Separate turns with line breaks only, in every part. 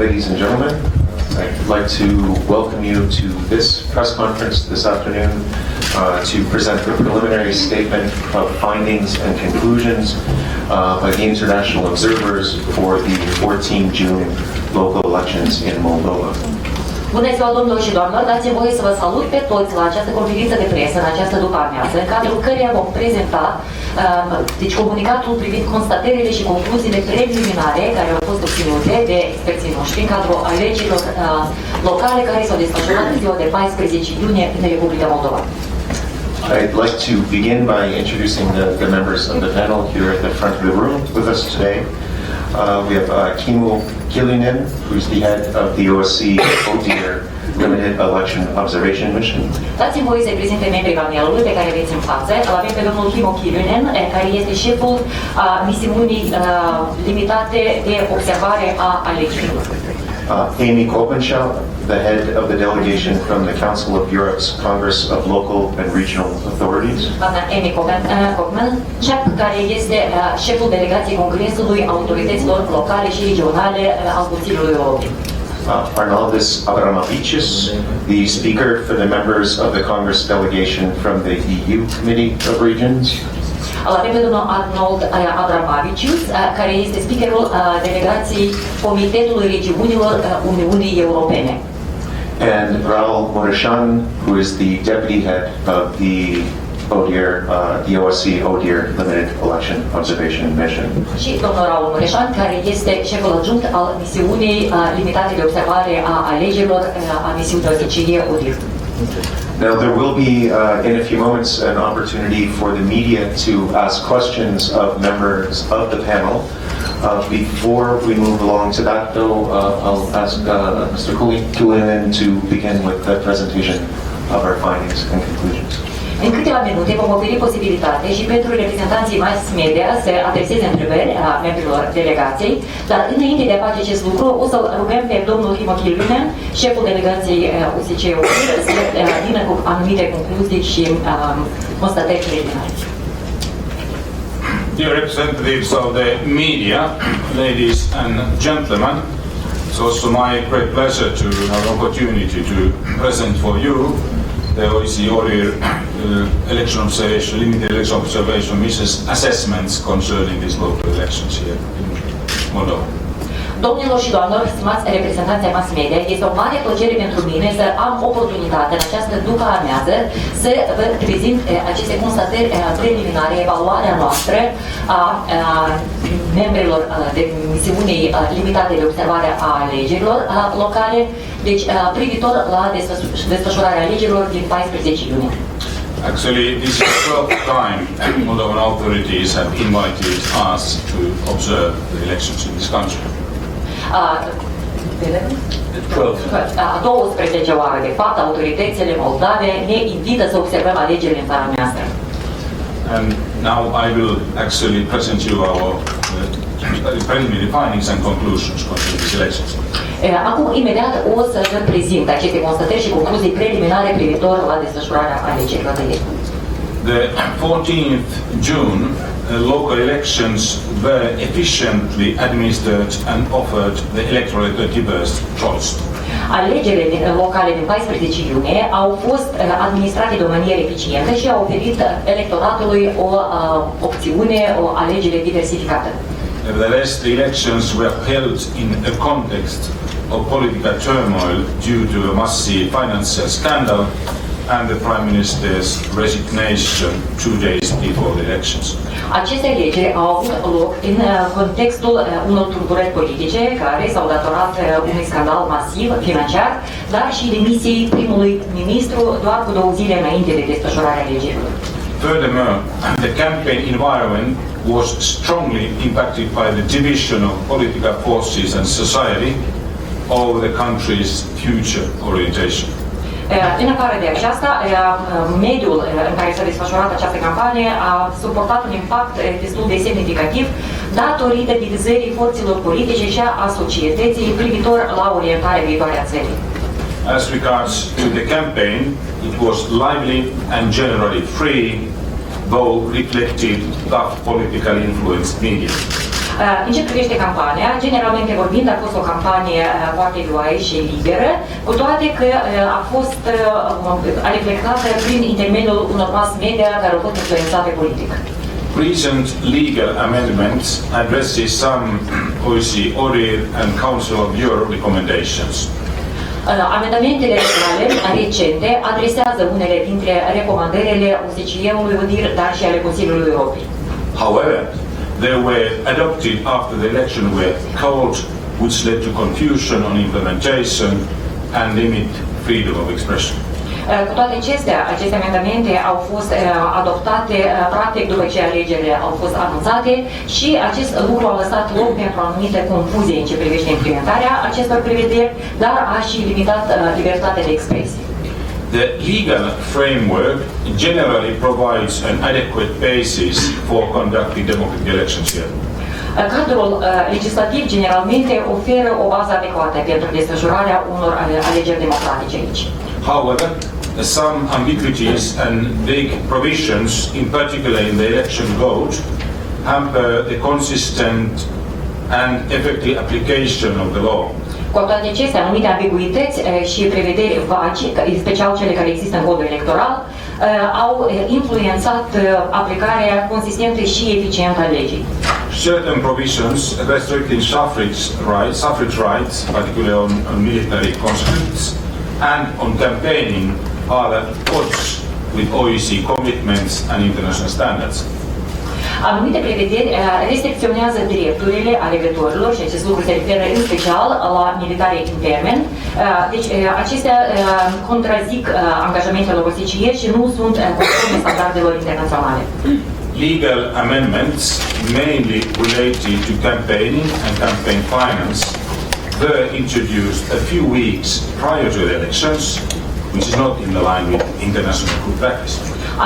ladies and gentlemen. I'd like to welcome you to this press conference this afternoon to present the preliminary statement of findings and conclusions by the international observers for the 14 June local elections in Moldova.
Bună ziua, domnilor și doamnelor! Dați-mi voie să vă salut pe toți la această conferință de presă, în această după-amiază, în cadrul căreia vom prezenta comunicatul privind constatările și concluziile preliminare care au fost obținute de experții noștri în cadrul alegerilor locale care s-au desfășurat în ziua de 14 iunie în Republica Moldova.
I'd like to begin by introducing the members of the panel here at the front of the room with us today. We have Kishinen, who's the head of the OBSE Limited Election Observation Mission.
Dați-mi voie să-i prezinte membrii panelului pe care veți în față. Îl avem pe domnul Kishinen, care este șeful misiunii limitate de observare a alegerilor.
Amy Kopenschau, the head of the delegation from the Council of Europe's Congress of Local and Regional Authorities.
Doamna Amy Kopenschau, care este șeful delegației Congresului Autorităților Locale și Regionale al Consiliului Europei.
Arnaldis Abramovicius, the speaker for the members of the Congress delegation from the EU Committee of Regions.
Îl avem pe domnul Arnold Abramovicius, care este speakerul delegației Comitetului Regiunilor Uniunii Europene.
And Raul Mureșan, who is the deputy head of the OBSE Limited Election Observation Mission.
Și domnul Raul Mureșan, care este șeful adjunct al misiunii limitate de observare a alegerilor a misiunii de OBSE ODIR.
Now there will be, in a few moments, an opportunity for the media to ask questions of members of the panel. Before we move along to that, though, I'll ask Mr. Kishinen to begin with the presentation of our findings and conclusions.
În câteva minute vom oferi posibilitate și pentru reprezentanții mass media să adreseze întrebări a membrilor delegației, dar înainte de a face acest lucru, o să rugăm pe domnul Kishinen, șeful delegației OBSE, să vină cu anumite concluzii și constatări preliminare.
Dear representatives of the media, ladies and gentlemen, it's also my great pleasure to have an opportunity to present for you the OBSE election observation, limited election observation mission's assessments concerning these local elections here in Moldova.
Domnilor și doamnelor, stimați reprezentanți ai mass media, este o mare plăcere pentru mine să am oportunitatea în această după-amiază să vă prezint aceste constatări preliminare, evaluarea noastră a membrilor de misiunii limitate de observare a alegerilor locale, deci privitor la desfășurarea alegerilor din 14 iunie.
Actually, this is the 12th time Moldovan authorities have invited us to observe the elections in this country.
12 oară, de fapt, autoritățile moldave ne invită să observăm alegerile în țara noastră.
And now I will actually present you our preliminary findings and conclusions concerning these elections.
Acum, imediat, o să vă prezint aceste constatări și concluzii preliminare privitor la desfășurarea alegerilor de ieri.
The 14th June local elections were efficiently administered and offered the electorate a diverse choice.
Alegerile locale din 14 iunie au fost administrate de o manieră eficientă și au oferit electoratului o opțiune, o alegere diversificată.
Nevertheless, the elections were held in a context of political turmoil due to a massive financial scandal and the Prime Minister's resignation 2 days before the elections.
Aceste alegeri au avut loc în contextul unor tulburări politice care s-au datorat unui scandal masiv financiar, dar și demisiei primului ministru doar cu 2 zile înainte de desfășurarea alegerilor.
Furthermore, the campaign environment was strongly impacted by the division of political forces and society over the country's future orientation.
În afară de aceasta, mediul în care s-a desfășurat această campanie a suportat un impact destul de semnificativ datorită divizării forțelor politice și a societății privitor la orientarea viitoare a țării.
As regards to the campaign, it was lively and generally free, though reflected tough political influence media.
În ce privește campania, generalmente vorbind, a fost o campanie foarte vioaie și liberă, cu toate că a fost reflectată prin intermediul unor mass media care au fost influențate politic.
Recent legal amendments addresses some OSCE, ODIHR and Council of Europe recommendations.
Amendamentele legale recente adresează unele dintre recomandările OSCE-ului, ODIHR, dar și ale Consiliului Europei.
However, they were adopted after the election were called, which led to confusion on implementation and limit freedom of expression.
Cu toate acestea, aceste amendamente au fost adoptate practic după ce alegerile au fost anunțate și acest lucru a lăsat loc pentru anumite confuzie în ce privește implementarea acestor prevederi, dar a și limitat libertatea de expresie.
The legal framework generally provides an adequate basis for conducting democratic elections here.
Cadrul legislativ generalmente oferă o bază adecvată pentru desfășurarea unor alegeri democratice aici.
However, some ambiguities and vague provisions, in particular in the election code, hamper the consistent and effective application of the law.
Cu toate acestea, anumite ambiguități și prevederi vagi, special cele care există în codul electoral, au influențat aplicarea consistentă și eficientă a legii.
Certain provisions restricting suffrage rights, particularly on military conscripts, and on campaigning are at odds with OSCE commitments and international standards.
Anumite prevederi restricționează drepturile alegătorilor și acest lucru se referă în special la militarii interni. Deci acestea contrazic angajamentelor OSCE și nu sunt conforme standardelor internaționale.
Legal amendments, mainly related to campaigning and campaign finance, were introduced a few weeks prior to the elections, which is not in line with international good practice.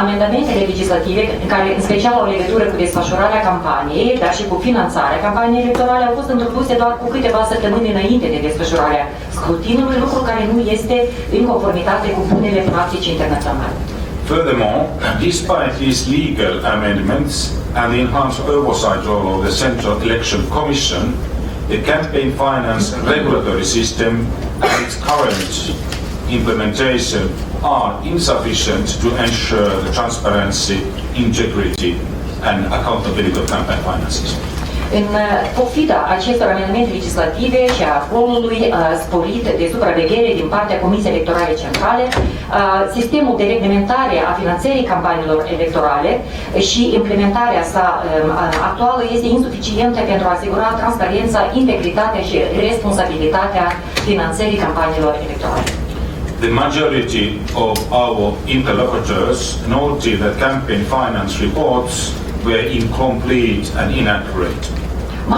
Amendamentele legislative, care în special au legătură cu desfășurarea campaniei, dar și cu finanțarea campaniei electorale, au fost introduse doar cu câteva săptămâni înainte de desfășurarea scrutinului, lucru care nu este în conformitate cu bunele practici internaționale.
Furthermore, despite these legal amendments and the enhanced oversight role of the Central Election Commission, the campaign finance regulatory system and its current implementation are insufficient to ensure the transparency, integrity and accountability of campaign finances.
În pofida acestor amendamente legislative și a rolului sporit de supraveghere din partea Comisiei Electorale Centrale, sistemul de reglementare a finanțării campaniilor electorale și implementarea sa actuală este insuficientă pentru a asigura transparența, integritatea și responsabilitatea finanțării campaniilor electorale.
The majority of our interlocutors noted that campaign finance reports were incomplete and inaccurate.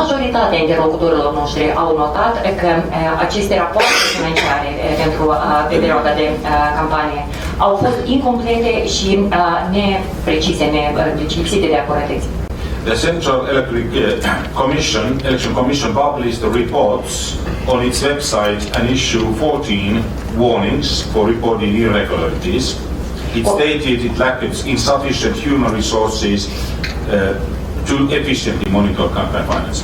Majoritatea interlocutorilor noștri au notat că aceste rapoarte financiare pentru pe perioada de campanie au fost incomplete și neprecise, lipsite de acuratețe.
The Central Election Commission published the reports on its website and issued 14 warnings for reporting irregularities. It stated it lacked insufficient human resources to efficiently monitor campaign finance.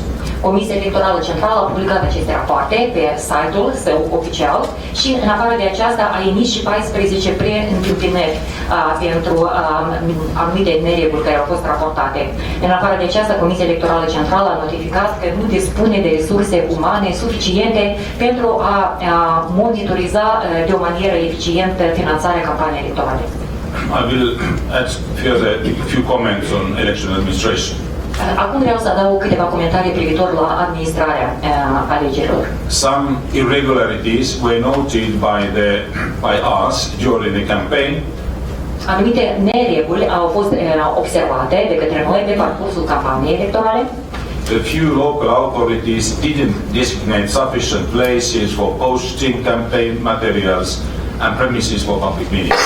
Comisia Electorală Centrală a publicat aceste rapoarte pe site-ul său oficial și, în afară de aceasta, a emis și 14 preîntâmpinări pentru anumite nereguli care au fost raportate. În afară de aceasta, Comisia Electorală Centrală a notificat că nu dispune de resurse umane suficiente pentru a monitoriza de o manieră eficientă finanțarea campaniei electorale.
I will add further a few comments on election administration.
Acum vreau să adaug câteva comentarii privitor la administrarea alegerilor.
Some irregularities were noted by us during the campaign.
Anumite nereguli au fost observate de către noi pe parcursul campaniei electorale.
A few local authorities didn't designate sufficient places for posting campaign materials and premises for public meetings,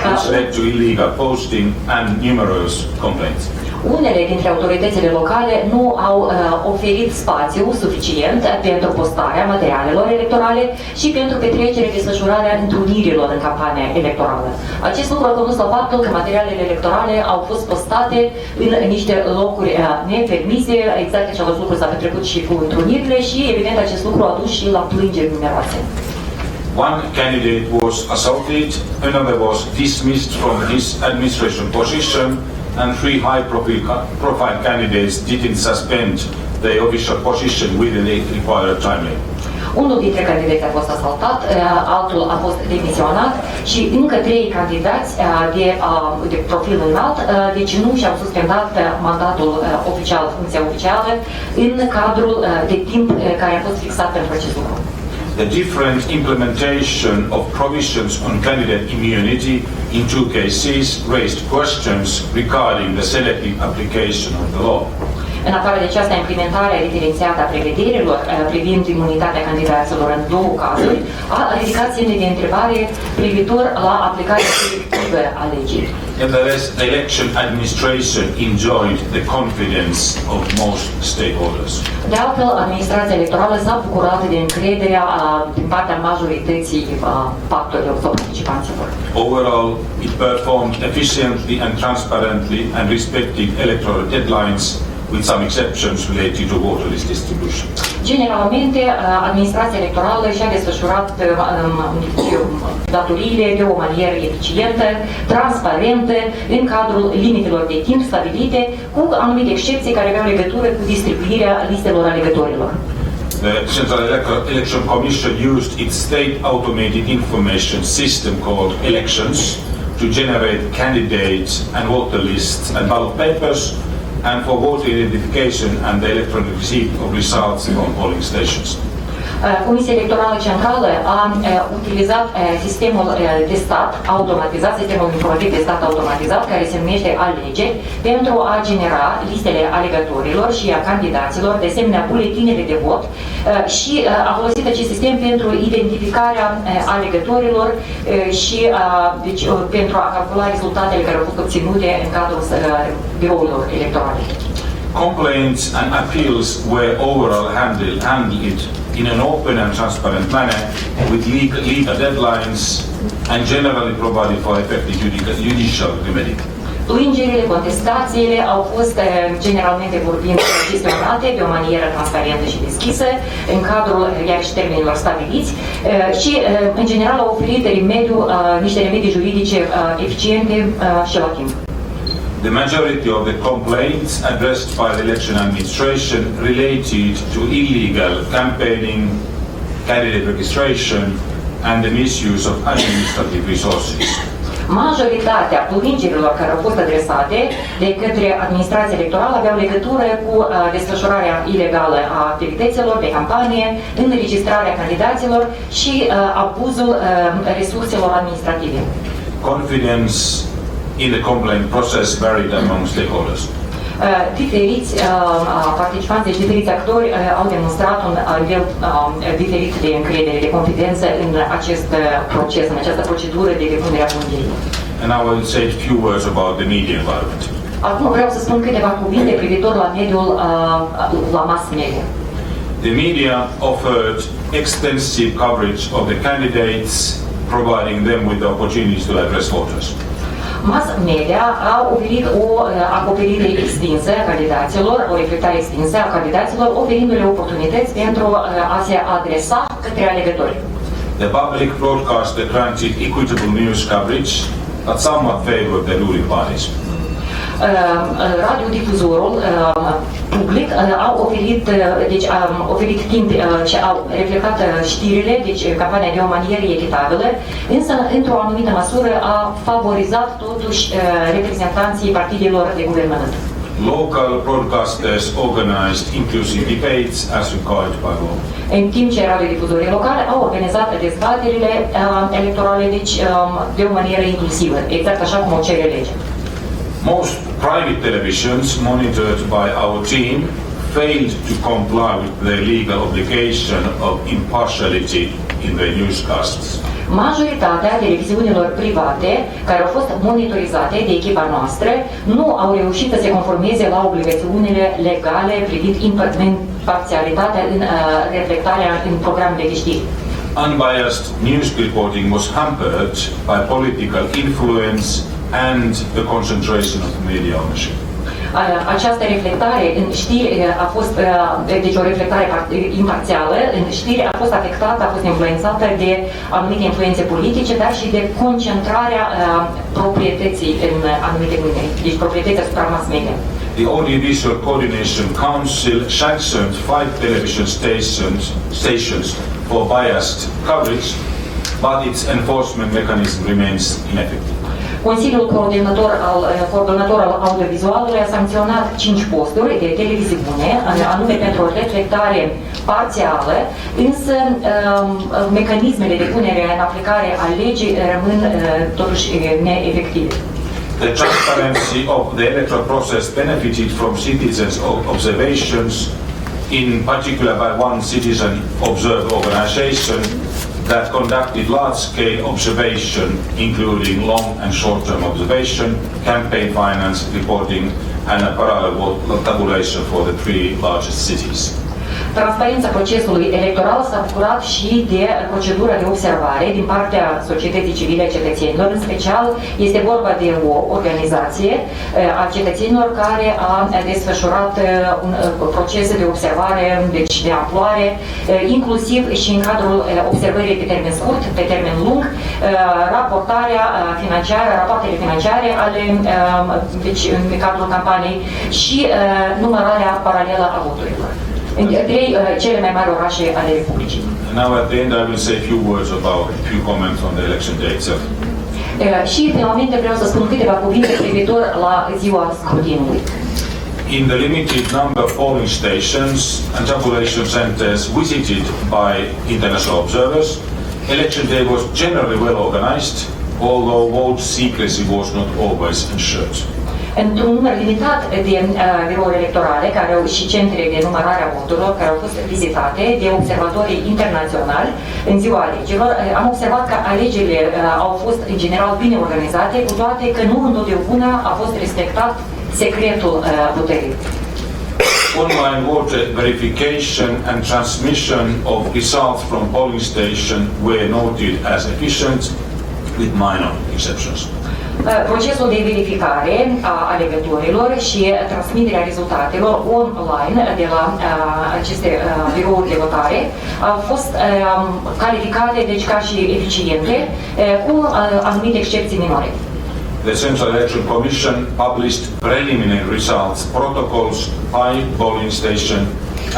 which led to illegal posting and numerous complaints.
Unele dintre autoritățile locale nu au oferit spațiu suficient pentru postarea materialelor electorale și pentru petrecerea, desfășurarea întrunirilor în campania electorală. Acest lucru a condus la faptul că materialele electorale au fost postate în niște locuri nepermise, exact același lucru s-a petrecut și cu întrunirile și evident acest lucru a dus și la plângeri numeroase.
One candidate was assaulted, another was dismissed from his administration position, and 3 high-profile candidates didn't suspend their official position within the required timeline.
Unul dintre candidați a fost asaltat, altul a fost demisionat și încă 3 candidați de profil înalt, deci nu și-au suspendat mandatul oficial, funcția oficială, în cadrul de timp care a fost fixat pentru acest lucru.
The different implementation of provisions on candidate immunity in 2 cases raised questions regarding the selective application of the law.
În afară de aceasta, implementarea diferențiată a prevederilor privind imunitatea candidaților în 2 cazuri a ridicat semne de întrebare privitor la aplicarea selectivă a legii.
Nevertheless, the election administration enjoyed the confidence of most stakeholders.
De altfel, administrația electorală s-a bucurat de încrederea din partea majorității factorilor sau participanților.
Overall, it performed efficiently and transparently and respected electoral deadlines, with some exceptions related to voter list distribution.
Generalmente, administrația electorală și-a desfășurat datoriile de o manieră eficientă, transparentă, în cadrul limitelor de timp stabilite, cu anumite excepții care aveau legătură cu distribuirea listelor alegătorilor.
The Central Election Commission used its state automated information system called Elections to generate candidates and voter lists and ballot papers, and for voter identification and the electronic receipt of results from polling stations.
Comisia Electorală Centrală a utilizat sistemul de stat automatizat, sistemul informativ de stat automatizat, care se numește Alege, pentru a genera listele alegătorilor și a candidaților, de asemenea buletinele de vot și a folosit acest sistem pentru identificarea alegătorilor și deci, pentru a calcula rezultatele care au fost obținute în cadrul birourilor electorale.
Complaints and appeals were overall handled in an open and transparent manner with legal deadlines and generally provided for effective judicial remedy.
Plângerile, contestațiile au fost generalmente vorbind gestionate de o manieră transparentă și deschisă în cadrul iarăși termenilor stabiliți și în general au oferit niște remedii juridice eficiente și la timp.
The majority of the complaints addressed by the election administration related to illegal campaigning, candidate registration, and the misuse of administrative resources.
Majoritatea plângerilor care au fost adresate de către administrația electorală aveau legătură cu desfășurarea ilegală a activităților de campanie, înregistrarea candidaților și abuzul resurselor administrative.
Confidence in the complaint process varied among stakeholders.
Diferiți participanți, deci diferiți actori au demonstrat un nivel diferit de încredere, de confidență în acest proces, în această procedură de depunere a plângerii.
And now I will say a few words about the media environment.
Acum vreau să spun câteva cuvinte privitor la mediul la mass media.
The media offered extensive coverage of the candidates, providing them with the opportunities to address voters.
Mass media a oferit o acoperire extinsă a candidaților, o reflectare extinsă a candidaților, oferindu-le oportunități pentru a se adresa către alegători.
The public broadcaster granted equitable news coverage, but somewhat favored the ruling parties.
Radiodifuzorul public a oferit timp și au reflectat știrile, deci campania de o manieră echitabilă, însă într-o anumită măsură a favorizat totuși reprezentanții partidelor de guvernământ.
Local broadcasters organized inclusive debates as required by law.
În timp ce radiodifuzorii locale au organizat dezbaterile electorale, deci de o manieră inclusivă, exact așa cum o cere legea.
Most private televisions monitored by our team failed to comply with their legal obligation of impartiality in their newscasts.
Majoritatea televiziunilor private care au fost monitorizate de echipa noastră nu au reușit să se conformeze la obligațiunile legale privind imparțialitatea în reflectarea în programele de știri.
Unbiased news reporting was hampered by political influence and the concentration of media ownership.
Această reflectare în știri a fost, deci o reflectare imparțială în știri a fost afectată, a fost influențată de anumite influențe politice, dar și de concentrarea proprietății în anumite mâini, deci proprietății asupra mass media.
The Audiovisual Coordination Council sanctioned 5 television stations for biased coverage, but its enforcement mechanism remains ineffective.
Consiliul coordonator al audiovizualului a sancționat 5 posturi de televiziune, anume pentru o reflectare parțială, însă mecanismele de punere în aplicare a legii rămân totuși neefective.
The transparency of the electoral process benefited from citizens' observations, in particular by one citizen observer organization that conducted large-scale observation, including long and short-term observation, campaign finance reporting, and a parallel tabulation for the 3 largest cities.
Transparența procesului electoral s-a bucurat și de procedura de observare din partea societății civile cetățenilor. În special este vorba de o organizație a cetățenilor care a desfășurat un proces de observare, deci de amploare, inclusiv și în cadrul observării pe termen scurt, pe termen lung, raportarea financiară, rapoartele financiare ale, deci în cadrul campaniei și numărarea paralelă a voturilor. În 3 cele mai mari orașe ale Republicii.
Now at the end I will say a few words about a few comments on the election day itself.
Și finalmente vreau să spun câteva cuvinte privitor la ziua scrutinului.
In the limited number of polling stations and tabulation centers visited by international observers, election day was generally well organized, although vote secrecy was not always ensured.
Într-un număr limitat de birouri electorale și centre de numărare a voturilor care au fost vizitate de observatorii internaționali în ziua alegerilor, am observat că alegerile au fost în general bine organizate, cu toate că nu întotdeauna a fost respectat secretul votării.
Online voter verification and transmission of results from polling station were noted as efficient, with minor exceptions.
Procesul de verificare a alegătorilor și transmiterea rezultatelor online de la aceste birouri de votare au fost calificate deci ca și eficiente, cu anumite excepții minore.
The Central Election Commission published preliminary results protocols by polling station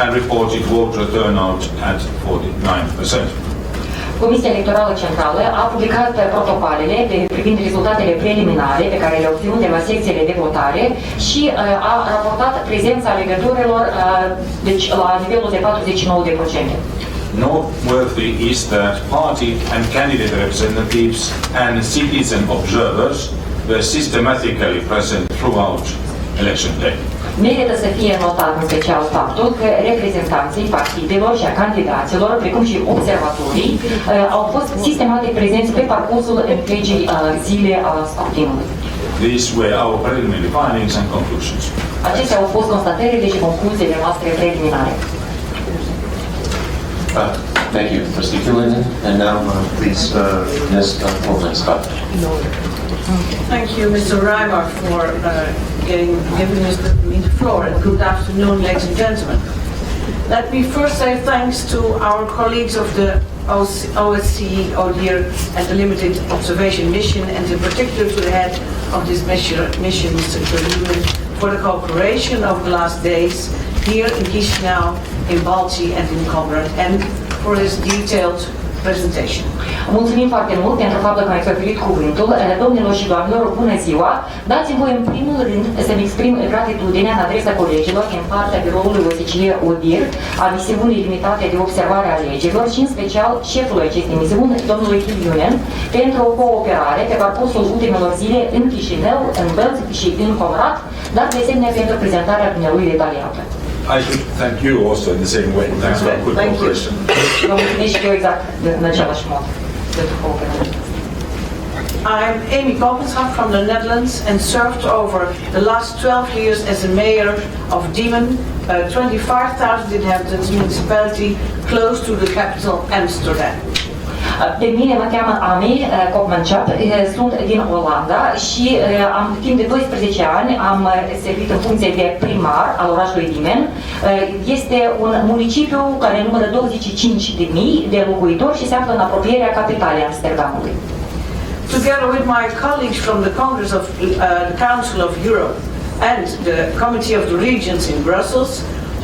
and reported voter turnout at 49%.
Comisia Electorală Centrală a publicat protocoalele privind rezultatele preliminare pe care le-a obținut de la secțiile de votare și a raportat prezența alegătorilor deci la nivelul de 49%.
Noteworthy is that party and candidate representatives and citizen observers were systematically present throughout election day.
Merită să fie notat în special faptul că reprezentanții partidelor și a candidaților, precum și observatorii, au fost sistematic prezenți pe parcursul întregii zile a scrutinului.
These were our preliminary findings and conclusions.
Acestea au fost constatările și concluziile noastre preliminare.
Thank you, Mr. Killian. And now, please, Ms. Scott.
Thank you, Mr. Reimer, for giving us the floor, and good afternoon, ladies and gentlemen. Let me first say thanks to our colleagues of the OSCE, ODIHR, and the Limited Observation Mission, and in particular to the head of this mission, Mr. Killian, for the cooperation of the last days here in Kишинев, in Balti, and in Comrade, and for his detailed presentation.
Mulțumim foarte mult pentru faptul că mi-ați oferit cuvântul. Domnilor și doamnelor, bună ziua! Dați-mi voi în primul rând să-mi exprim gratitudinea în adresa colegilor din partea biroului OSCE ODIHR a misiunii limitate de observare a alegerilor și în special șefului acestei misiuni, domnului Kiliunen, pentru o cooperare pe parcursul ultimelor zile în Chișinău, în Bălți și în Comrat, dar de asemenea pentru prezentarea dumnealui detaliată.
I should thank you also in the same way. Thanks for good cooperation.
Vă mulțumesc și eu exact în același mod. with organize.
I'm Amy Koppenshoff from the Netherlands and served over the last 12 years as a mayor of Diemen, a 25,000 inhabitants municipality close to the capital Amsterdam.
Pe mine mă cheamă Amy Koppenshoff, sunt din Olanda și timp de 12 ani am servit în funcție de primar al orașului Diemen. Este un municipiu care numără 25.000 de locuitori și se află în apropierea capitalei Amsterdamului.
Together with my colleagues from the Congress of the Council of Europe and the Committee of the Regions in Brussels,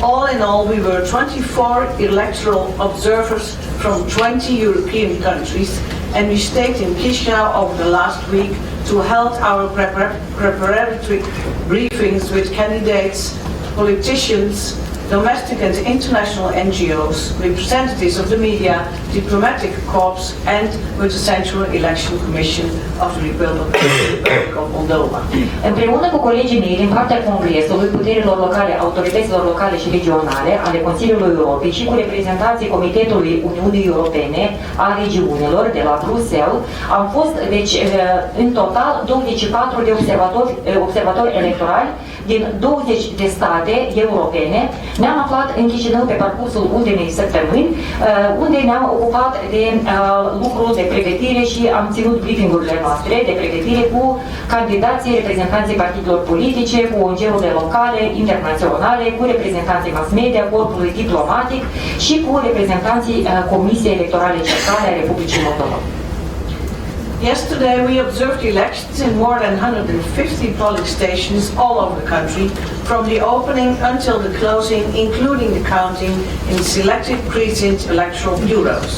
all in all we were 24 electoral observers from 20 European countries, and we stayed in Kishinav over the last week to hold our preparatory briefings with candidates, politicians, domestic and international NGOs, representatives of the media, diplomatic corps, and with the Central Election Commission of the Republic of Moldova.
Împreună cu colegii mei din partea Congresului, puterilor locale, autorităților locale și regionale ale Consiliului Europei și cu reprezentanții Comitetului Uniunii Europene a regiunilor de la Bruxelles, am fost, deci, în total 24 de observatori electorali din 20 de state europene. Ne-am aflat în Kишинев pe parcursul ultimei săptămâni, unde ne-am ocupat de lucruri de pregătire și am ținut briefingurile noastre de pregătire cu candidații, reprezentanții partidelor politice, cu ONG-urile locale, internaționale, cu reprezentanții mass media, corpului diplomatic și cu reprezentanții Comisiei Electorale Centrale a Republicii Moldova.
Yesterday we observed elections in more than 150 polling stations all over the country, from the opening until the closing, including the counting in selected precinct electoral bureaus.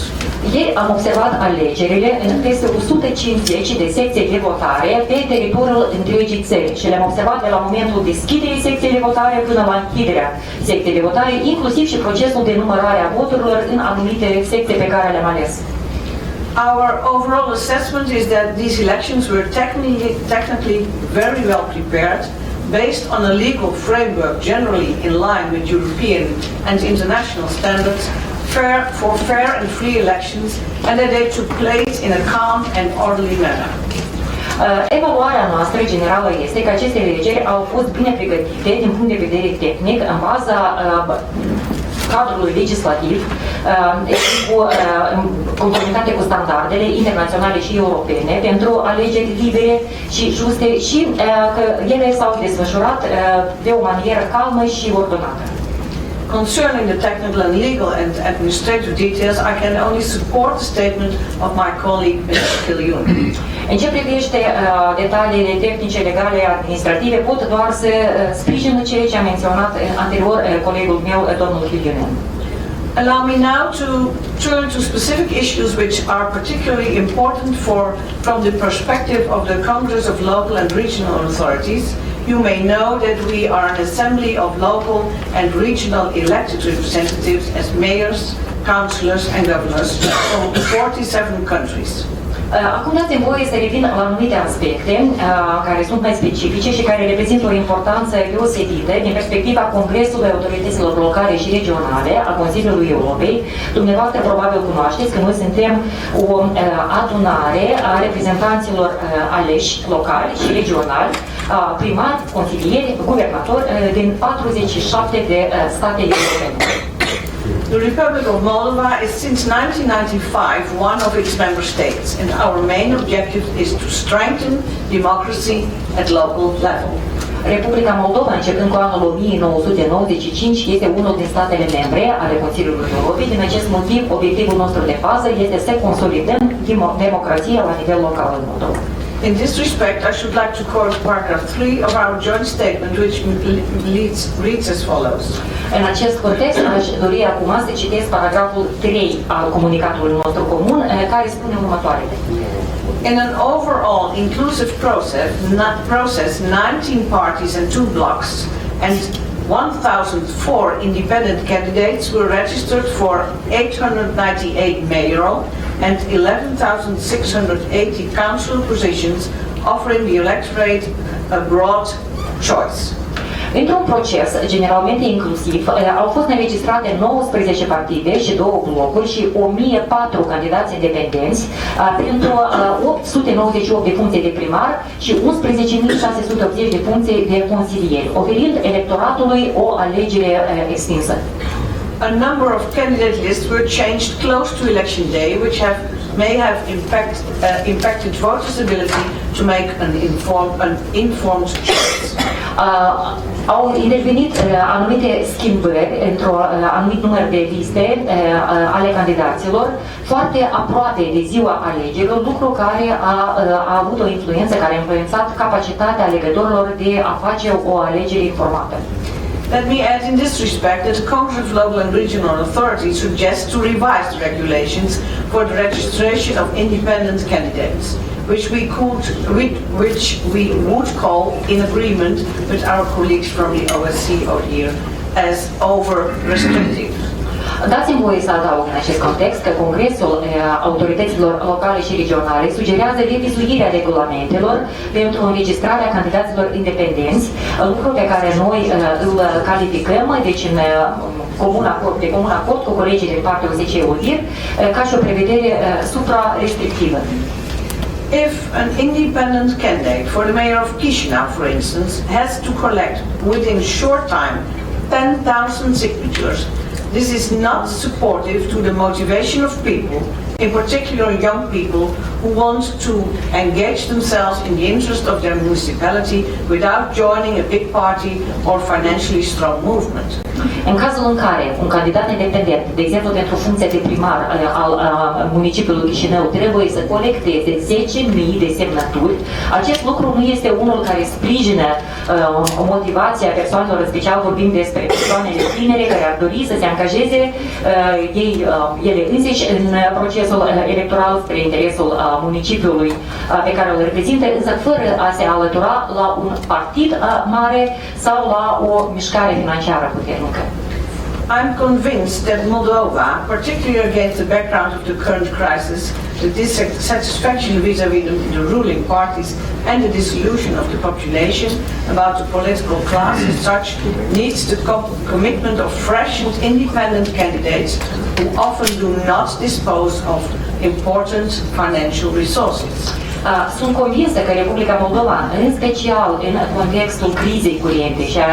Ieri am observat alegerile în peste 150 de secții de votare pe teritoriul întregii țări și le-am observat de la momentul deschiderii secției de votare până la închiderea secției de votare, inclusiv și procesul de numărare a voturilor în anumite secții pe care le-am ales.
Our overall assessment is that these elections were technically very well prepared, based on a legal framework generally in line with European and international standards, fair and free elections, and that they took place in a calm and orderly manner.
Evaluarea noastră generală este că aceste alegeri au fost bine pregătite din punct de vedere tehnic, în baza cadrului legislativ, cu conformitate cu standardele internaționale și europene pentru alegeri libere și juste și că ele s-au desfășurat de o manieră calmă și ordonată.
Concerning the technical and legal and administrative details, I can only support the statement of my colleague, Mr. Kiliun.
În ce privește detaliile tehnice, legale, administrative, pot doar să sprijin ceea ce a menționat anterior colegul meu, domnul Kiliun.
Allow me now to turn to specific issues which are particularly important from the perspective of the Congress of Local and Regional Authorities. You may know that we are an assembly of local and regional elected representatives as mayors, councillors and governors from 47 countries.
Acum dați-mi voie să revin la anumite aspecte care sunt mai specifice și care reprezintă o importanță deosebită din perspectiva Congresului Autorităților Locale și Regionale a Consiliului Europei. Dumneavoastră probabil cunoașteți că noi suntem o adunare a reprezentanților aleși locali și regionali, primari, consilieri, guvernatori din 47 de state europene.
The Republic of Moldova is since 1995 one of its member states, and our main objective is to strengthen democracy at local level.
Republica Moldova, începând cu anul 1995, este unul din statele membre ale Consiliului Europei. Din acest motiv, obiectivul nostru de bază este să consolidăm democrația la nivel local în Moldova.
In this respect, I should like to quote paragraph 3 of our joint statement, which reads as follows.
În acest context, aș dori acum să citesc paragraful 3 al comunicatului nostru comun, care spune următoarele.
In an overall inclusive process, 19 parties and 2 blocs and 1,004 independent candidates were registered for 898 mayoral and 11,680 council positions, offering the electorate a broad choice.
Într-un proces generalmente inclusiv, au fost înregistrate 19 partide și 2 blocuri și 1004 candidați independenți pentru 898 de funcții de primar și 11.680 de funcții de consilieri, oferind electoratului o alegere extinsă.
A number of candidate lists were changed close to election day, which may have impacted voters' ability to make an informed choice.
Au intervenit anumite schimbări într-un anumit număr de liste ale candidaților foarte aproape de ziua alegerilor, lucru care a avut o influență, care a influențat capacitatea alegătorilor de a face o alegere informată.
Let me add in this respect that the Congress of Local and Regional Authorities suggests to revise the regulations for the registration of independent candidates, which we would call, in agreement with our colleagues from the OSCE here, as over-restrictive.
Dați-mi voie să adaug în acest context că Congresul Autorităților Locale și Regionale sugerează revizuirea regulamentelor pentru înregistrarea candidaților independenți, lucru pe care noi îl calificăm, deci în comun acord cu colegii din partea OBSE, ca și o prevedere supra-restrictivă.
If an independent candidate for the mayor of Kишинев, for instance, has to collect within short time 10,000 signatures, this is not supportive to the motivation of people, in particular young people who want to engage themselves in the interest of their municipality without joining a big party or financially strong movement.
În cazul în care un candidat independent, de exemplu pentru funcția de primar al municipiului Chișinău, trebuie să colecteze 10.000 de semnături, acest lucru nu este unul care sprijină motivația persoanelor, în special vorbim despre persoanele tinere care ar dori să se angajeze ele înseși în procesul electoral spre interesul municipiului pe care îl reprezintă, însă fără a se alătura la un partid mare sau la o mișcare financiară puternică.
I'm convinced that Moldova, particularly against the background of the current crisis, the dissatisfaction vis-à-vis the ruling parties and the disillusion of the population about the political class as such, needs the commitment of fresh and independent candidates who often do not dispose of important financial resources.
Sunt convinsă că Republica Moldova, în special în contextul crizei curente și a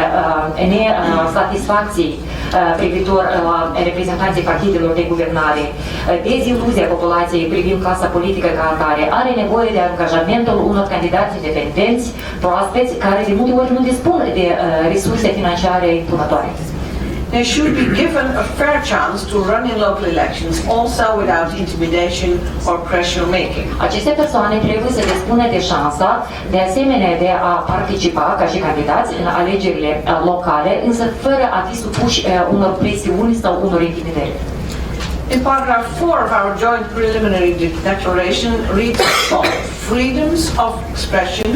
nesatisfacției privitor la reprezentanții partidelor de guvernare, deziluzia populației privind clasa politică ca atare, are nevoie de angajamentul unor candidați independenți, proaspeți, care de multe ori nu dispun de resurse financiare impunătoare.
They should be given a fair chance to run in local elections, also without intimidation or pressure making.
Aceste persoane trebuie să dispună de șansa, de asemenea, de a participa ca și candidați în alegerile locale, însă fără a fi supuși unor presiuni sau unor intimidări.
In paragraph 4 of our joint preliminary declaration reads as follows: freedoms of expression,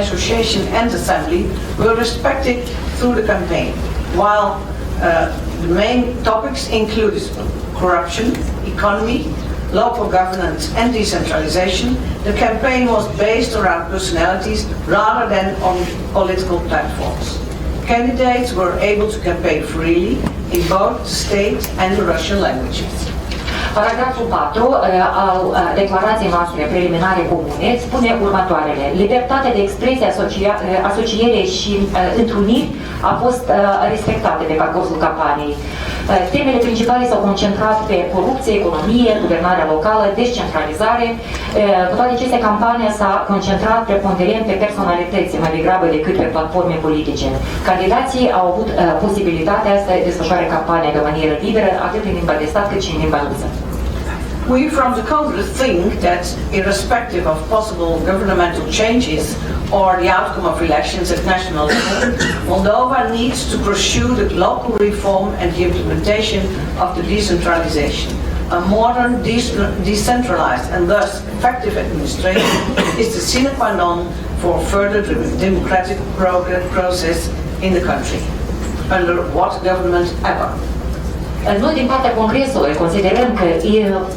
association and assembly were respected through the campaign, while the main topics include corruption, economy, local governance and decentralization. The campaign was based around personalities rather than on political platforms. Candidates were able to campaign freely in both the state and the Russian languages.
Paragraful 4 al declarației noastre preliminare comune spune următoarele. Libertatea de expresie, asociere și întruniri a fost respectată pe parcursul campaniei. Temele principale s-au concentrat pe corupție, economie, guvernarea locală, descentralizare. Cu toate acestea, campania s-a concentrat preponderent pe personalități mai degrabă decât pe platforme politice. Candidații au avut posibilitatea să desfășoare campania de manieră liberă, atât în limba de stat cât și în limba rusă.
We from the Congress think that, irrespective of possible governmental changes or the outcome of elections at national level, Moldova needs to pursue the local reform and the implementation of the decentralization. A modern, decentralized and thus effective administration is the sine qua non for further democratic process in the country, under what government ever.
Noi, din partea Congresului, considerăm că,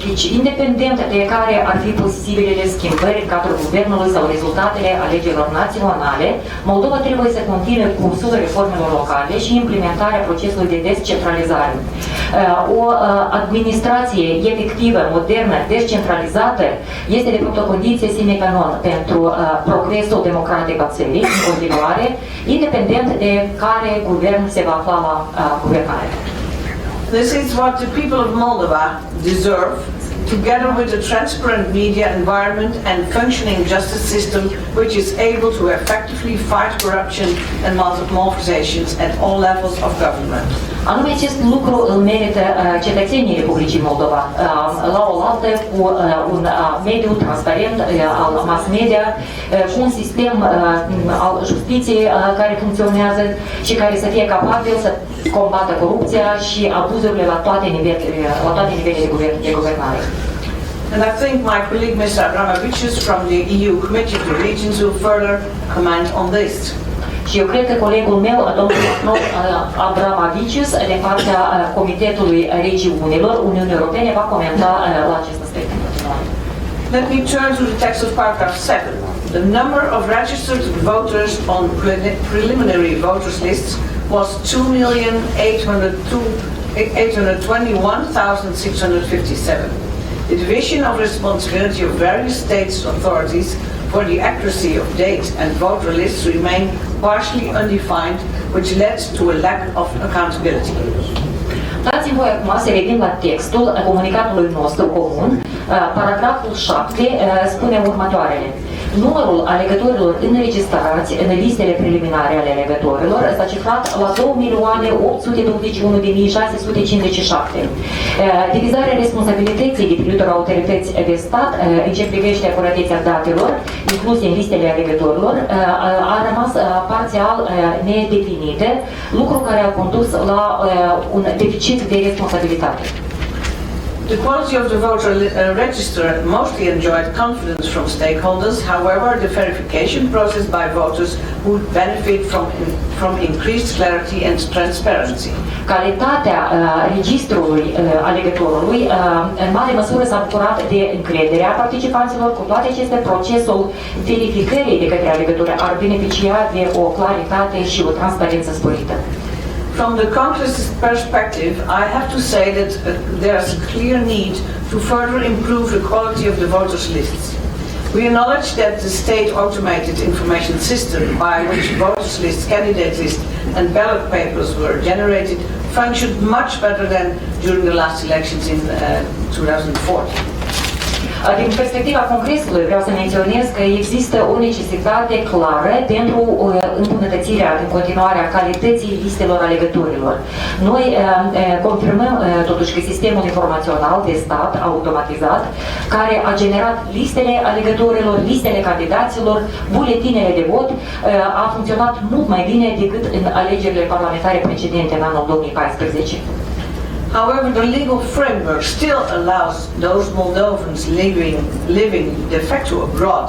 deci, independent de care ar fi posibilele schimbări în cadrul guvernului sau rezultatele alegerilor naționale, Moldova trebuie să continue cursul reformelor locale și implementarea procesului de descentralizare. O administrație efectivă, modernă, descentralizată este, de fapt, o condiție sine qua non pentru progresul democratic al țării în continuare, independent de care guvern se va afla la guvernare.
This is what the people of Moldova deserve, together with a transparent media environment and functioning justice system which is able to effectively fight corruption and malversations at all levels of government.
Anume, acest lucru îl merită cetățenii Republicii Moldova, la oaltă cu un mediu transparent al mass media, cu un sistem al justiției care funcționează și care să fie capabil să combată corupția și abuzurile la toate nivelele de guvernare.
And I think my colleague Mr. Abramavicius from the EU Committee to Regions will further comment on this.
Și eu cred că colegul meu, domnul Abramavicius, de partea Comitetului Regiunilor Uniunii Europene, va comenta la acest aspect.
Let me turn to the text of paragraph 7. The number of registered voters on preliminary voters lists was 2,821,657. The division of responsibility of various states authorities for the accuracy of date and voter lists remain partially undefined, which led to a lack of accountability.
Dați-mi voi acum să revin la textul comunicatului nostru comun. Paragraful 7 spune următoarele. Numărul alegătorilor înregistrați în listele preliminare ale alegătorilor s-a cifrat la 2.821.657. Divizarea responsabilității diferitor autorități de stat în ce privește acuratețea datelor, incluse în listele alegătorilor, a rămas parțial nedefinită, lucru care a condus la un deficit de responsabilitate.
The quality of the voter register mostly enjoyed confidence from stakeholders. However, the verification process by voters would benefit from increased clarity and transparency.
Calitatea registrului alegătorului în mare măsură s-a bucurat de încrederea participanților. Cu toate acestea, procesul verificării de către alegători ar beneficia de o claritate și o transparență sporită.
From the Congress' perspective, I have to say that there is a clear need to further improve the quality of the voters' lists. We acknowledge that the state automated information system by which voters' lists, candidate lists and ballot papers were generated functioned much better than during the last elections in 2014.
Din perspectiva Congresului vreau să menționez că există o necesitate clară pentru îmbunătățirea în continuare a calității listelor alegătorilor. Noi confirmăm totuși că sistemul informațional de stat automatizat, care a generat listele alegătorilor, listele candidaților, buletinele de vot, a funcționat mult mai bine decât în alegerile parlamentare precedente în anul 2014.
However, the legal framework still allows those Moldovans living de facto abroad,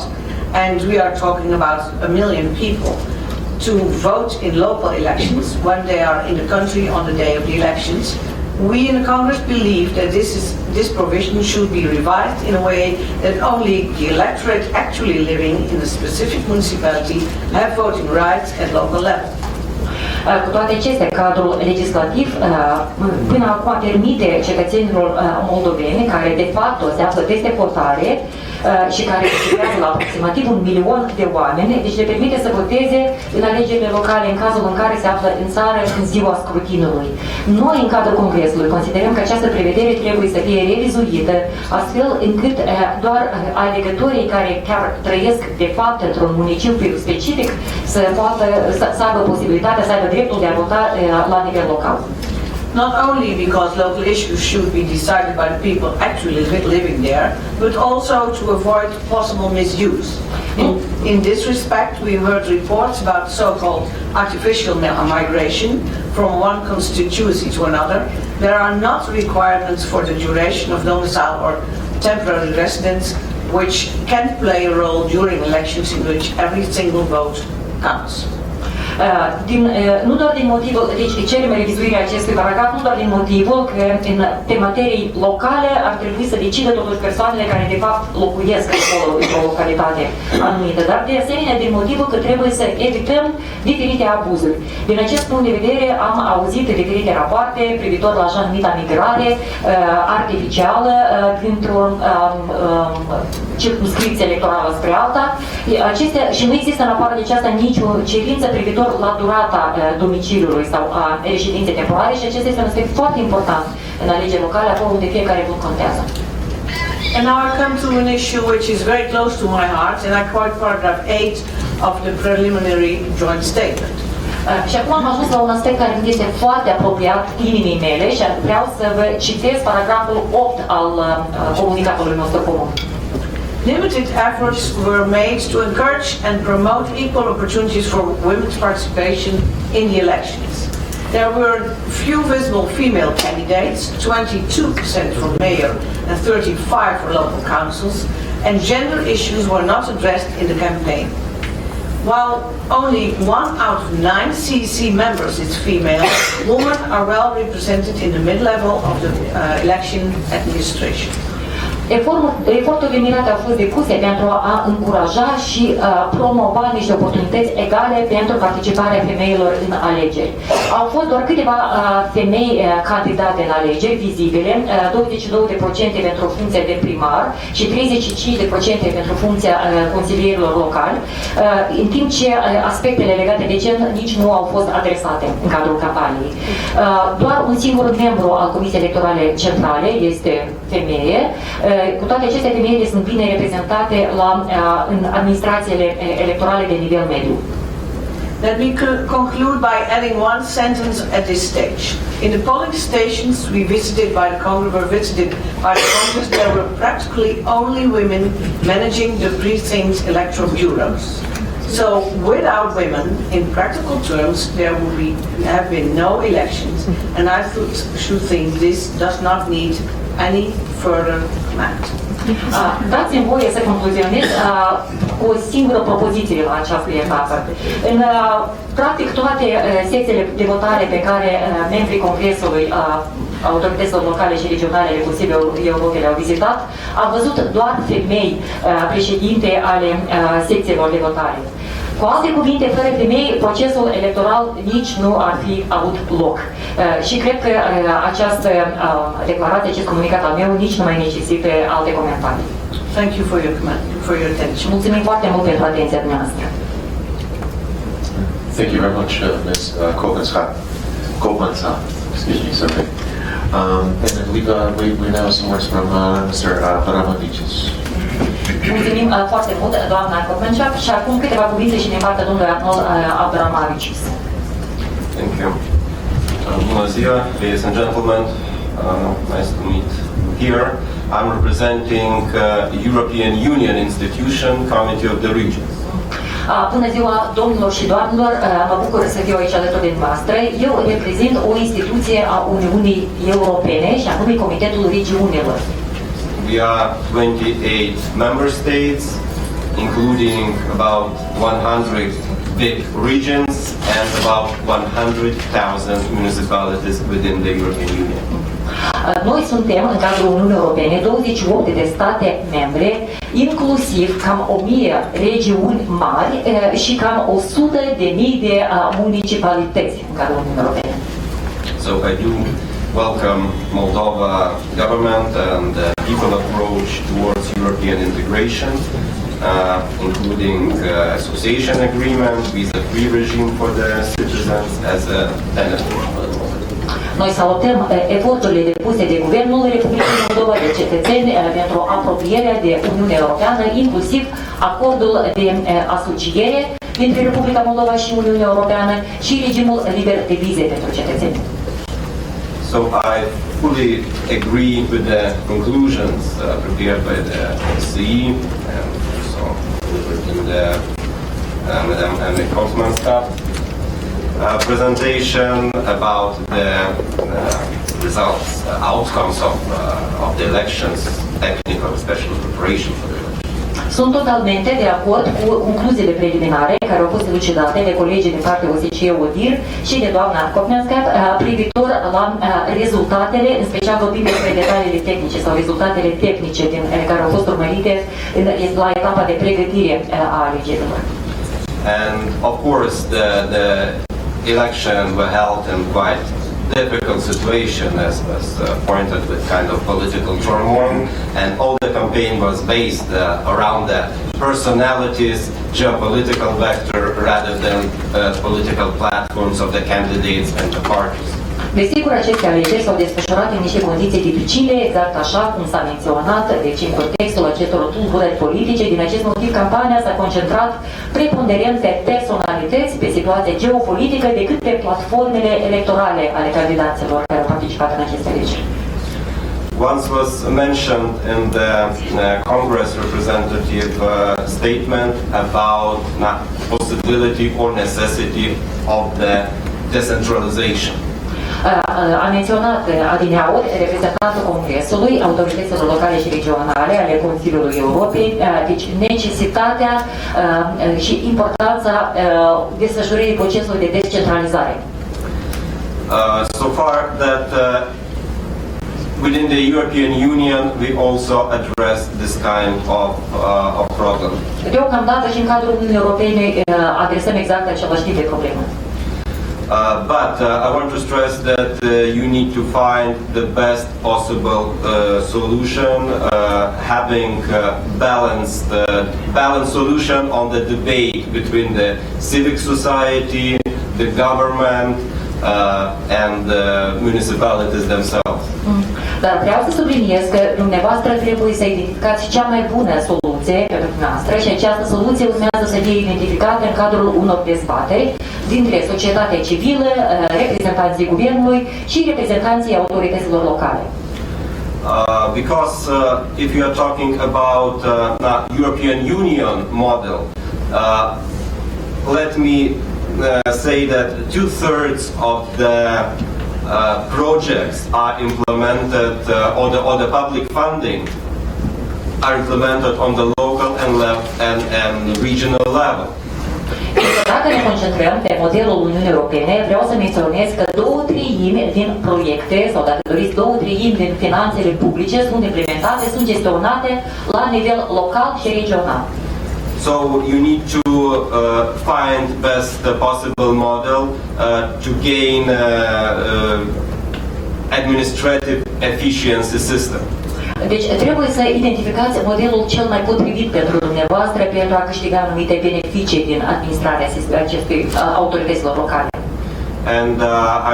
and we are talking about 1 million people, to vote in local elections when they are in the country on the day of the elections. We in the Congress believe that this provision should be revised in a way that only the electorate actually living in a specific municipality have voting rights at local level.
Cu toate acestea, cadrul legislativ până acum permite cetățenilor moldoveni care de fapt se află peste hotare și care vizează la aproximativ 1 milion de oameni, deci le permite să voteze în alegerile locale în cazul în care se află în țară în ziua scrutinului. Noi, în cadrul Congresului, considerăm că această prevedere trebuie să fie revizuită, astfel încât doar alegătorii care chiar trăiesc de fapt într-un municipiu specific să poată să aibă posibilitatea, să aibă dreptul de a vota la nivel local.
Not only because local issues should be decided by the people actually living there, but also to avoid possible misuse. In this respect, we heard reports about so-called artificial migration from one constituency to another. There are not requirements for the duration of domicile or temporary residence, which can play a role during elections in which every single vote counts.
Nu doar din motivul, deci cerem revizuirea acestui paragraf, nu doar din motivul că pe materii locale ar trebui să decidă totuși persoanele care de fapt locuiesc acolo într-o localitate anumită, dar de asemenea din motivul că trebuie să evităm diferite abuzuri. Din acest punct de vedere am auzit diferite rapoarte privitor la așa numita migrare artificială dintr-o circumscripție electorală spre alta. Acestea, și nu există în afară de aceasta nicio cerință privitor la durata domiciliului sau a reședinței temporare și acesta este un aspect foarte important în alegeri locale, acolo unde fiecare vot contează.
And now I come to an issue which is very close to my heart, and I quote paragraph 8 of the preliminary joint statement.
Și acum am ajuns la un aspect care îmi este foarte apropiat inimii mele și vreau să vă citesc paragraful 8 al comunicatului nostru comun.
Limited efforts were made to encourage and promote equal opportunities for women's participation in the elections. There were few visible female candidates, 22% for mayor and 35% for local councils, and gender issues were not addressed in the campaign. While only 1 out of 9 CEC members is female, women are well represented in the mid-level of the election administration.
Eforturile mirate au fost depuse pentru a încuraja și promova niște oportunități egale pentru participarea femeilor în alegeri. Au fost doar câteva femei candidate în alegeri vizibile, 22% pentru funcția de primar și 35% pentru funcția consilierilor locali, în timp ce aspectele legate de gen nici nu au fost adresate în cadrul campaniei. Doar un singur membru al Comisiei Electorale Centrale este femeie. Cu toate acestea, femeile sunt bine reprezentate în administrațiile electorale de nivel mediu.
Let me conclude by adding one sentence at this stage. In the polling stations we visited by the Congress, there were practically only women managing the precincts electoral bureaus. So, without women, in practical terms, there would have been no elections, and I should think this does not need any further comment.
Dați-mi voie să concluzionez cu o singură propoziție la această etapă. În practic toate secțiile de votare pe care membrii Congresului, autorităților locale și regionale ale Consiliului Europei le-au vizitat, am văzut doar femei președinte ale secțiilor de votare. Cu alte cuvinte, fără femei, procesul electoral nici nu ar fi avut loc. Și cred că această declarație, acest comunicat al meu, nici nu mai necesită alte comentarii.
Thank you for your attention.
Mulțumim foarte mult pentru atenția dumneavoastră.
Thank you very much, Ms. Kopmansa. Excuse me, sorry. And I believe we now have some words from Mr. Abramavicius.
Mulțumim foarte mult, doamna Kopmansa, și acum câteva cuvinte și din partea domnului Abramavicius.
Thank you. Bună ziua, ladies and gentlemen. Nice to meet you here. I'm representing European Union institution, Committee of the Regions.
Bună ziua, domnilor și doamnelor, mă bucur să fiu aici alături de noastră. Eu reprezint o instituție a Uniunii Europene și anume Comitetul Regiunilor.
We are 28 member states, including about 100 big regions and about 100,000 municipalities within the European Union.
Noi suntem, în cadrul Uniunii Europene, 28 de state membre, inclusiv cam 1000 regiuni mari și cam 100.000 de municipalități în cadrul Uniunii Europene.
So I do welcome Moldova government and people approach towards European integration, including association agreement, visa-free regime for the citizens as a benefit.
Noi salutăm eforturile depuse de Guvernul Republicii Moldova, de cetățeni, pentru apropierea de Uniunea Europeană, inclusiv acordul de asociere dintre Republica Moldova și Uniunea Europeană și regimul liber de vize pentru cetățeni.
So I fully agree with the conclusions prepared by the OBSEE and also in the Madam Anne Kaufmann staff presentation about the results, outcomes of the elections, technical, special preparation for the elections.
Sunt totalmente de acord cu concluziile preliminare care au fost elucidate de colegii din partea OSCE ODIR și de doamna Kopnenska privitor la rezultatele, în special vorbim despre detaliile tehnice sau rezultatele tehnice care au fost urmărite la etapa de pregătire a alegerilor.
And of course the elections were held in quite difficult situation, as was pointed, with kind of political turmoil, and all the campaign was based around the personalities, geopolitical vector, rather than political platforms of the candidates and the parties.
Desigur, aceste alegeri s-au desfășurat în niște condiții dificile, exact așa cum s-a menționat, deci în contextul acestor tulburări politice. Din acest motiv, campania s-a concentrat preponderent pe personalități, pe situația geopolitică, decât pe platformele electorale ale candidaților care au participat în aceste alegeri.
Once was mentioned in the Congress representative statement about the possibility or necessity of the decentralization.
A menționat adineauri reprezentantul Congresului, autorităților locale și regionale ale Consiliului Europei, deci necesitatea și importanța desfășurării procesului de descentralizare.
So far that within the European Union we also address this kind of problem.
Deocamdată și în cadrul Uniunii Europene adresăm exact același tip de problemă.
But I want to stress that you need to find the best possible solution, having balanced solution on the debate between the civic society, the government, and the municipalities themselves.
Dar vreau să subliniez că dumneavoastră trebuie să identificați cea mai bună soluție pentru dumneavoastră și această soluție urmează să fie identificată în cadrul unor dezbateri dintre societatea civilă, reprezentanții guvernului și reprezentanții autorităților locale.
Because if you are talking about the European Union model, let me say that 2/3 of the projects are implemented, or the public funding are implemented on the local and regional level.
Dacă ne concentrăm pe modelul Uniunii Europene, vreau să menționez că 2/3 din proiecte, sau dacă doriți 2/3 din finanțele publice sunt implementate, sunt gestionate la nivel local și regional.
So you need to find best possible model to gain administrative efficiency system.
Deci trebuie să identificați modelul cel mai potrivit pentru dumneavoastră pentru a câștiga anumite beneficii din administrarea acestui autorităților locale.
And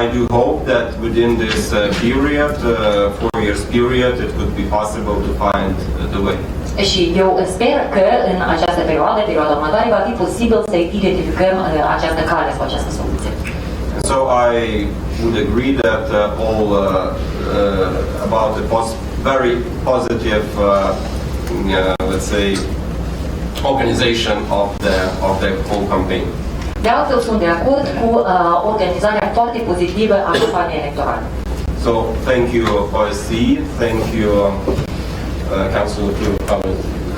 I do hope that within this period, 4 years period, it would be possible to find the way.
Și eu sper că în această perioadă următoare, va fi posibil să identificăm această cale sau această soluție.
So I would agree that all about the very positive, let's say, organization of the whole campaign.
De altfel, sunt de acord cu organizarea foarte pozitivă a campaniei electorale.
So thank you OSCE, thank you Council of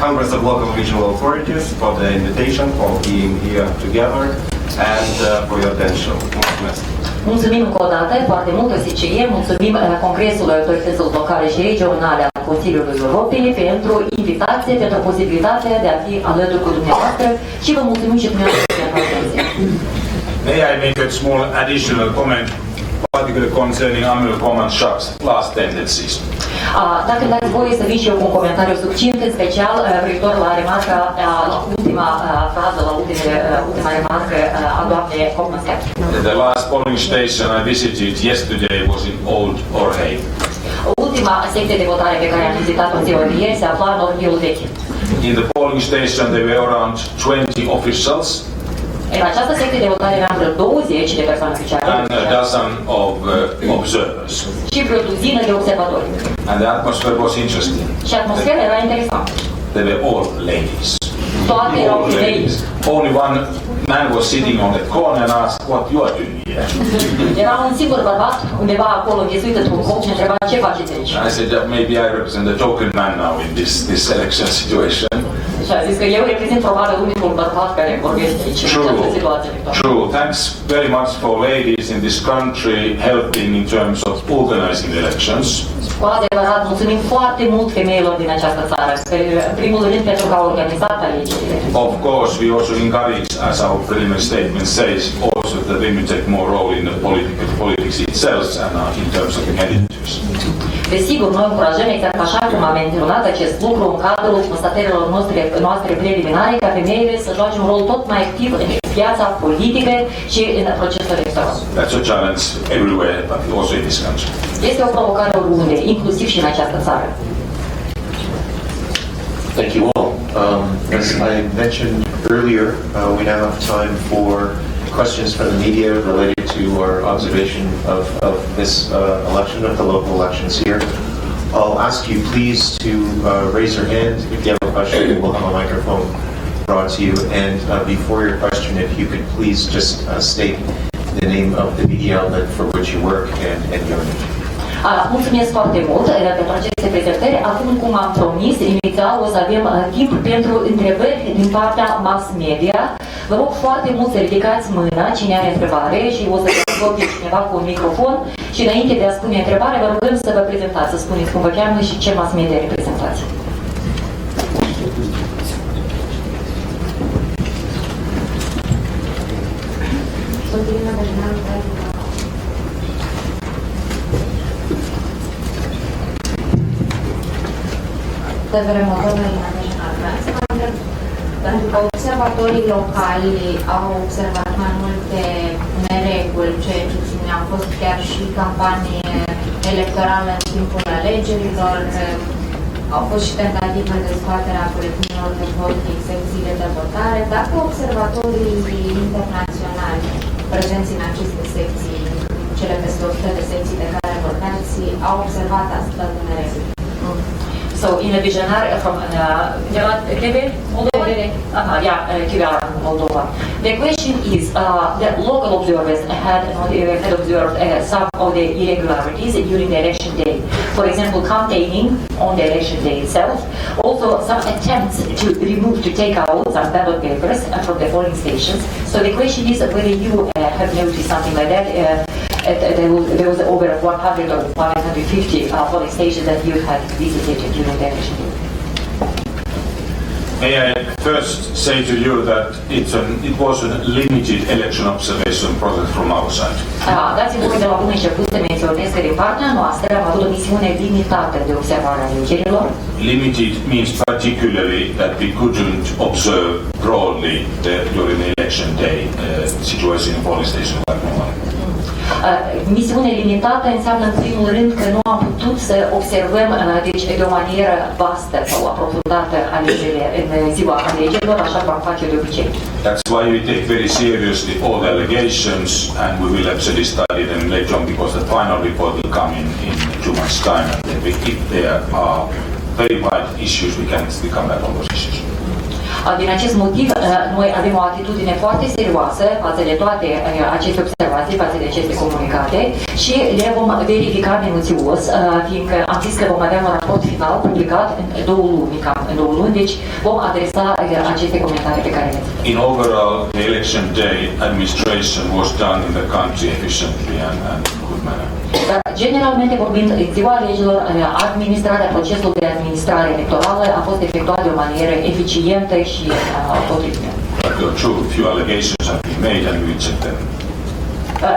Congress of Local and Regional Authorities for the invitation, for being here together, and for your attention. Mulțumesc.
Mulțumim încă o dată foarte mult OSCE, mulțumim Congresul Autorităților Locale și Regionale al Consiliului Europei pentru invitație, pentru posibilitatea de a fi alături cu dumneavoastră și vă mulțumim și dumneavoastră pentru atenție.
May I make a small additional comment, particularly concerning Amir Command Shark's last tendencies?
Dacă dați voie să vin și eu cu un comentariu succint, în special privitor la remarca, la ultima frază, la ultima remarcă a doamnei Kopnenska.
The last polling station I visited yesterday was in Old Orhei.
Ultima secție de votare pe care am vizitat-o ziua de ieri se afla în Orheiul vechi.
In the polling station there were around 20 officials
În această secție de votare eram vreo 20 de persoane oficiale
and a dozen of observers.
și vreo duzină de observatori.
And the atmosphere was interesting.
Și atmosfera era interesantă.
They were all ladies.
Toate erau
All
femei.
ladies. Only one man was sitting on the corner and asked what you are doing here.
Era un singur bărbat undeva acolo înghesuit într-un coc și întreba ce faceți aici.
I said that maybe I represent the token man now in this election situation.
Și a zis că eu reprezint probabil unicul bărbat care vorbește aici în această situație electorală.
True. Thanks very much for ladies in this country helping in terms of organizing the elections.
Cu adevărat, mulțumim foarte mult femeilor din această țară, în primul rând pentru că au organizat alegerile.
Of course, we also encourage, as our preliminary statement says, also that women take more role in the politics itself and in terms of the candidates.
Desigur, noi încurajăm, exact așa cum am menționat acest lucru în cadrul constatărilor noastre preliminare, ca femeile să joace un rol tot mai activ în viața politică și în procesul electoral.
That's a challenge everywhere, but also in this country.
Este o provocare oriunde, inclusiv și în această țară.
Thank you all. As I mentioned earlier, we now have time for questions from the media related to our observation of this election, of the local elections here. I'll ask you please to raise your hand if you have a question. We'll have a microphone brought to you. And before your question, if you could please just state the name of the media outlet for which you work and your name.
Mulțumesc foarte mult pentru aceste prezentări. Acum, cum am promis, inițial o să avem timp pentru întrebări din partea mass media. Vă rog foarte mult să ridicați mâna cine are întrebare și o să vă pe cineva cu un microfon și înainte de a spune întrebare, vă rugăm să vă prezentați, să spuneți cum vă cheamă și ce mass media reprezentați.
Pentru că observatorii locali au observat mai multe nereguli, ceea ce ne-au fost chiar și campanie electorală în timpul alegerilor, au fost și tentative de scoatere a buletinilor de vot din secțiile de votare. Dacă observatorii internaționali prezenți în aceste secții, cele peste 100 de secții de care vorbeați, au observat astfel de nereguli.
So, in a visionary from Moldova? Moldova. The question is, the local observers had observed some of the irregularities during the election day. For example, campaigning on the election day itself. Also, some attempts to take out some ballot papers from the polling stations. So the question is whether you have noticed something like that. There was over 100 or 150 polling stations that you had visited during the election day.
May I first say to you that it was a limited election observation process from our side.
Dați-mi voie de la bun început să menționez că din partea noastră am avut o misiune limitată de observare a alegerilor.
Limited means particularly that we couldn't observe broadly during the election day situation in polling station like normal.
Misiune limitată înseamnă în primul rând că nu am putut să observăm deci, de o manieră vastă sau aprofundată alegerile în ziua alegerilor, așa cum am face de obicei.
That's why we take very seriously all the allegations and we will actually study them later on because the final report will come in 2 months' time and if there are verified issues we can come back on those issues.
Din acest motiv, noi avem o atitudine foarte serioasă față de toate aceste observații, față de aceste comunicate și le vom verifica minuțios, fiindcă am zis că vom avea un raport final publicat în 2 luni, cam în 2 luni, deci vom adresa aceste comentarii pe care le-ați.
In overall, the election day administration was done in the country efficiently and good manner.
Dar, generalmente vorbind, în ziua alegerilor, administrarea, procesul de administrare electorală a fost efectuat de o manieră eficientă și potrivită.
But true, few allegations have been made and we check them.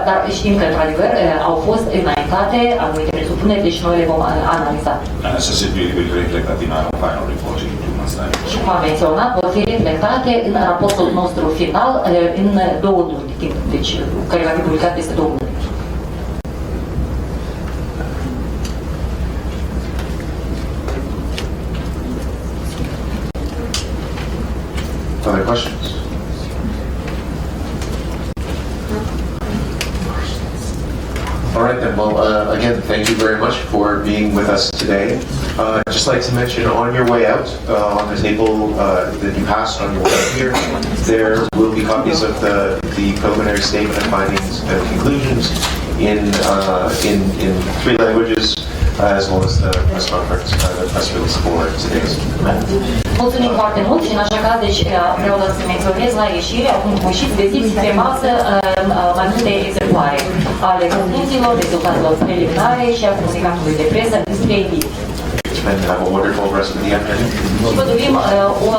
Dar știm că, într-adevăr, au fost înaintate anumite presupuneri, deci noi le vom analiza.
And as I said, we will reflect that in our final report in 2 months' time.
Și cum am menționat, vor fi reflectate în raportul nostru final în 2 luni timp, deci care va fi publicat peste 2 luni.
Other questions? All right then, well, again, thank you very much for being with us today. I'd just like to mention on your way out, on the table that you passed on your way out here, there will be copies of the preliminary statement of findings and conclusions in 3 languages, as well as the press conference, the press release for today's event.
Mulțumim foarte mult și în așa caz, deci vreau doar să menționez la ieșire, acum și găsiți pe masă mai multe exemplare ale concluziilor, rezultatelor preliminare și a comunicatului de presă despre ei.
And have a wonderful rest of the afternoon.
Și vă dorim o